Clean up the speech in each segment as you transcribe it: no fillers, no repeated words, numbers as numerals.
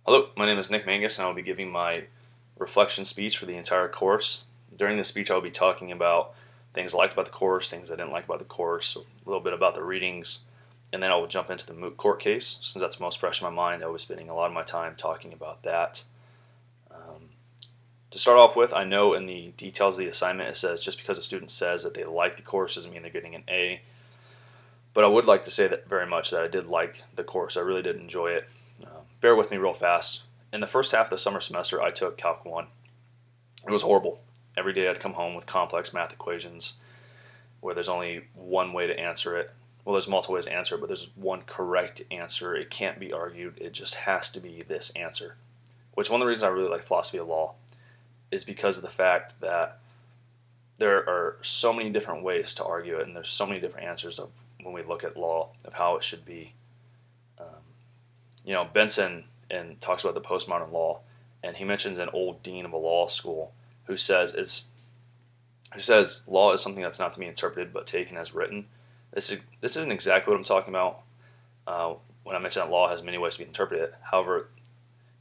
Hello, my name is Nick Mangus, and I will be giving my reflection speech for the entire course. During this speech, I will be talking about things I liked about the course, things I didn't like about the course, a little bit about the readings, and then I will jump into the moot court case. Since that's most fresh in my mind, I was spending a lot of my time talking about that. To start off with, I know in the details of the assignment it says just because a student says that they like the course doesn't mean they're getting an A, but I would like to say that very much that I did like the course. I really did enjoy it. Bear with me real fast. In the first half of the summer semester, I took Calc 1. It was horrible. Every day I'd come home with complex math equations where there's only one way to answer it. Well, there's multiple ways to answer it, but there's one correct answer. It can't be argued. It just has to be this answer. Which one of the reasons I really like philosophy of law is because of the fact that there are so many different ways to argue it, and there's so many different answers of when we look at law of how it should be. Benson talks about the postmodern law, and he mentions an old dean of a law school who says law is something that's not to be interpreted but taken as written. This isn't exactly what I'm talking about when I mention that law has many ways to be interpreted. However,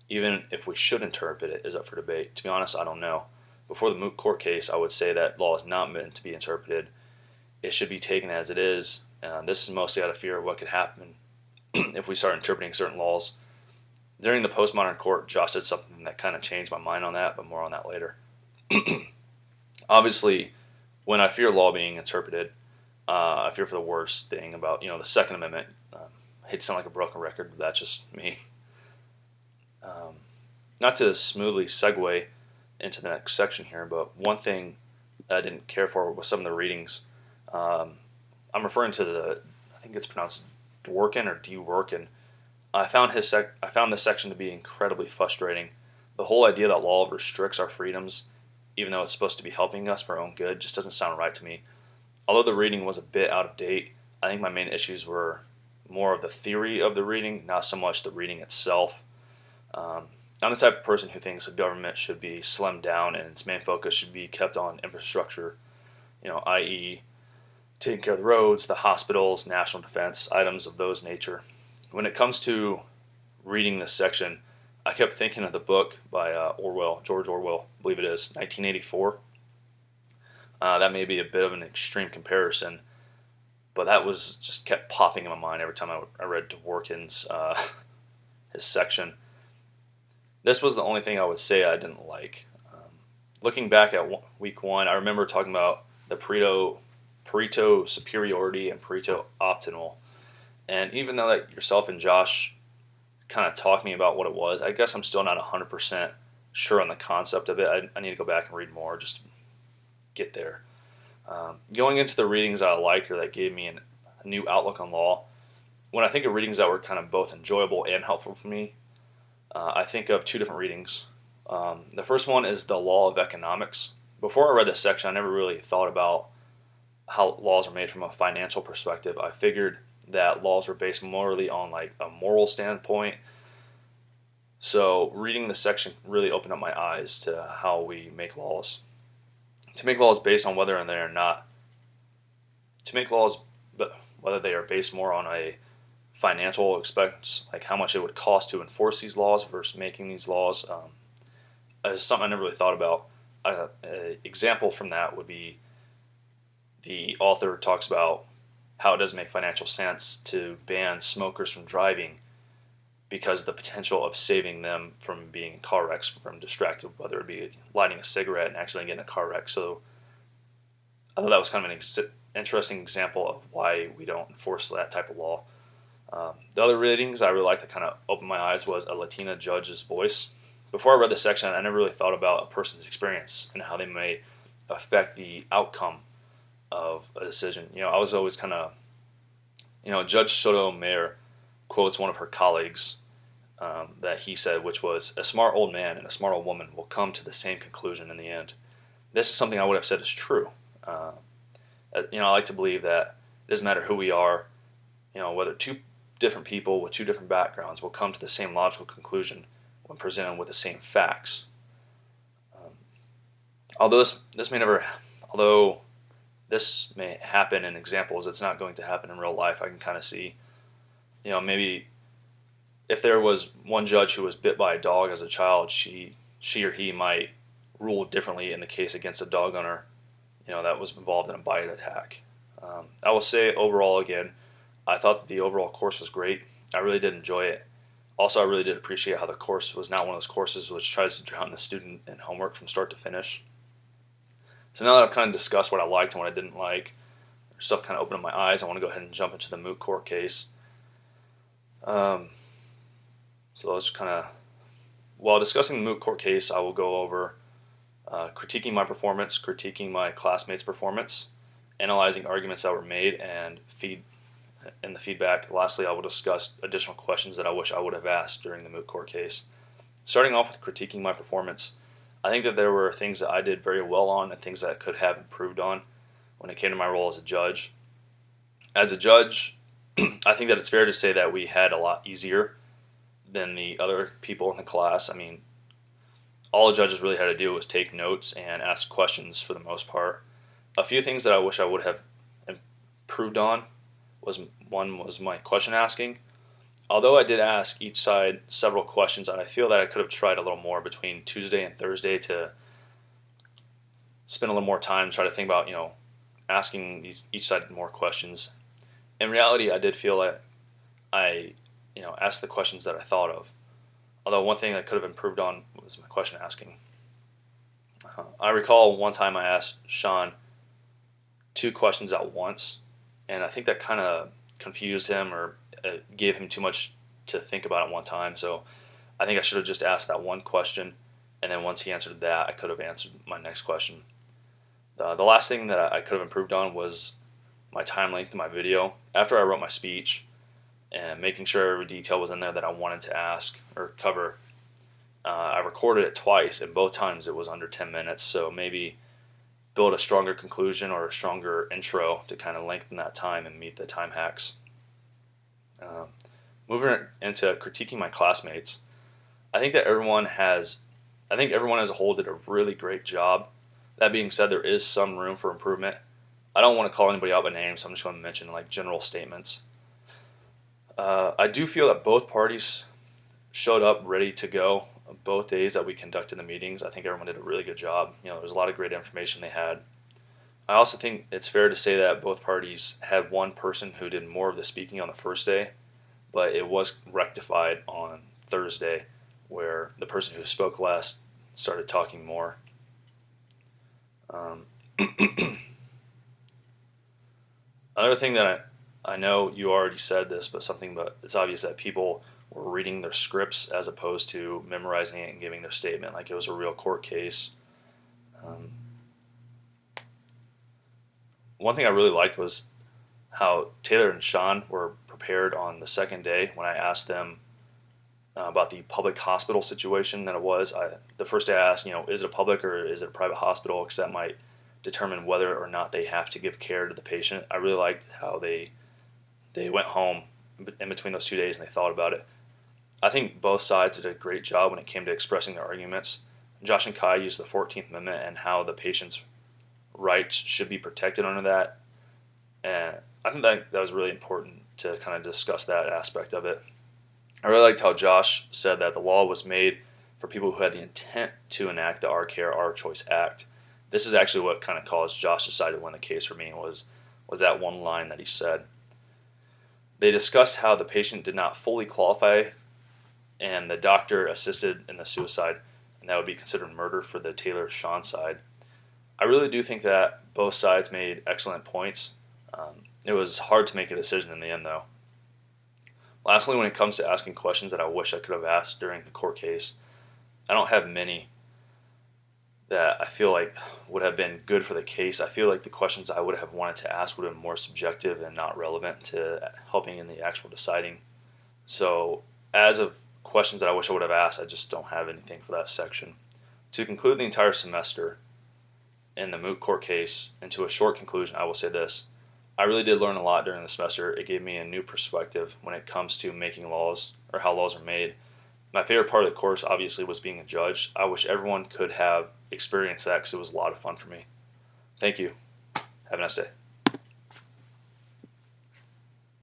even if we should interpret it is up for debate. To be honest, I don't know. Before the moot court case, I would say that law is not meant to be interpreted. It should be taken as it is. This is mostly out of fear of what could happen if we start interpreting certain laws. During the postmodern court, Josh did something that kind of changed my mind on that, but more on that later. Obviously, when I fear law being interpreted, I fear for the worst thing about the Second Amendment. I hate to sound like a broken record, but that's just me. Not to smoothly segue into the next section here, but one thing that I didn't care for was some of the readings. I'm referring to I think it's pronounced Dworkin or Dworkin. I found this section to be incredibly frustrating. The whole idea that law restricts our freedoms, even though it's supposed to be helping us for our own good, just doesn't sound right to me. Although the reading was a bit out of date, I think my main issues were more of the theory of the reading, not so much the reading itself. I'm the type of person who thinks the government should be slimmed down and its main focus should be kept on infrastructure, i.e., taking care of the roads, the hospitals, national defense, items of those nature. When it comes to reading this section, I kept thinking of the book by George Orwell, I believe it is, 1984. That may be a bit of an extreme comparison, but that was just kept popping in my mind every time I read Dworkin's his section. This was the only thing I would say I didn't like. Looking back at week 1, I remember talking about the Pareto superiority and Pareto optimal. And even though that yourself and Josh kind of talked me about what it was, I guess I'm still not 100% sure on the concept of it. I need to go back and read more just to get there. Going into the readings that I liked or that gave me a new outlook on law, when I think of readings that were kind of both enjoyable and helpful for me, I think of two different readings. The first one is the law of economics. Before I read this section, I never really thought about how laws are made from a financial perspective. I figured that laws were based morally on like a moral standpoint. So reading this section really opened up my eyes to how we make laws. To make laws based on whether they are not, to make laws, but whether they are based more on a financial expense, like how much it would cost to enforce these laws versus making these laws, is something I never really thought about. An example from that would be the author talks about how it doesn't make financial sense to ban smokers from driving because of the potential of saving them from being in car wrecks, from distracted, whether it be lighting a cigarette and accidentally getting a car wreck. So I thought that was kind of an interesting example of why we don't enforce that type of law. The other readings I really liked that kind of opened my eyes was a Latina judge's voice. Before I read this section, I never really thought about a person's experience and how they may affect the outcome of a decision. I was always kind of, Judge Sotomayor quotes one of her colleagues that he said, which was, "A smart old man and a smart old woman will come to the same conclusion in the end." This is something I would have said is true. I like to believe that it doesn't matter who we are, whether two different people with two different backgrounds will come to the same logical conclusion when presented with the same facts. Although this may happen in examples, it's not going to happen in real life. I can kind of see, maybe if there was one judge who was bit by a dog as a child, she or he might rule differently in the case against a dog owner, that was involved in a bite attack. I will say overall, again, I thought that the overall course was great. I really did enjoy it. Also, I really did appreciate how the course was not one of those courses which tries to drown the student in homework from start to finish. So now that I've kind of discussed what I liked and what I didn't like, stuff kind of opened up my eyes, I want to go ahead and jump into the moot court case. So let's kind of, while discussing the moot court case, I will go over critiquing my performance, critiquing my classmates' performance, analyzing arguments that were made, and the feedback. Lastly, I will discuss additional questions that I wish I would have asked during the moot court case. Starting off with critiquing my performance, I think that there were things that I did very well on and things that I could have improved on when it came to my role as a judge. As a judge, I think that it's fair to say that we had a lot easier than the other people in the class. I mean, all the judges really had to do was take notes and ask questions for the most part. A few things that I wish I would have improved on was my question asking. Although I did ask each side several questions, I feel that I could have tried a little more between Tuesday and Thursday to spend a little more time try to think about, asking each side more questions. In reality, I did feel like I, asked the questions that I thought of. Although one thing I could have improved on was my question asking. I recall one time I asked Sean 2 questions at once, and I think that kind of confused him or gave him too much to think about at one time. So I think I should have just asked that one question, and then once he answered that, I could have answered my next question. The last thing that I could have improved on was my time length in my video. After I wrote my speech and making sure every detail was in there that I wanted to ask or cover, I recorded it twice, and both times it was under 10 minutes. So maybe build a stronger conclusion or a stronger intro to kind of lengthen that time and meet the time hacks. Moving into critiquing my classmates, I think everyone as a whole did a really great job. That being said, there is some room for improvement. I don't want to call anybody out by name, so I'm just going to mention general statements. I do feel that both parties showed up ready to go both days that we conducted the meetings. I think everyone did a really good job. There was a lot of great information they had. I also think it's fair to say that both parties had one person who did more of the speaking on the first day, but it was rectified on Thursday, where the person who spoke less started talking more. Another thing that I know you already said this, but it's obvious that people were reading their scripts as opposed to memorizing it and giving their statement like it was a real court case. One thing I really liked was how Taylor and Sean were prepared on the second day when I asked them about the public hospital situation that it was. The first day I asked, is it a public or is it a private hospital? Because that might determine whether or not they have to give care to the patient. I really liked how they went home in between those 2 days and they thought about it. I think both sides did a great job when it came to expressing their arguments. Josh and Kai used the 14th Amendment and how the patient's rights should be protected under that. And I think that was really important to kind of discuss that aspect of it. I really liked how Josh said that the law was made for people who had the intent to enact the Our Care, Our Choice Act. This is actually what kind of caused Josh to decide to win the case for me was that one line that he said. They discussed how the patient did not fully qualify and the doctor assisted in the suicide, and that would be considered murder for the Taylor-Sean side. I really do think that both sides made excellent points. It was hard to make a decision in the end, though. Lastly, when it comes to asking questions that I wish I could have asked during the court case, I don't have many that I feel like would have been good for the case. I feel like the questions I would have wanted to ask would have been more subjective and not relevant to helping in the actual deciding. So as of questions that I wish I would have asked, I just don't have anything for that section. To conclude the entire semester in the moot court case, and to a short conclusion, I will say this. I really did learn a lot during the semester. It gave me a new perspective when it comes to making laws or how laws are made. My favorite part of the course obviously was being a judge. I wish everyone could have experienced that because it was a lot of fun for me. Thank you. Have a nice day.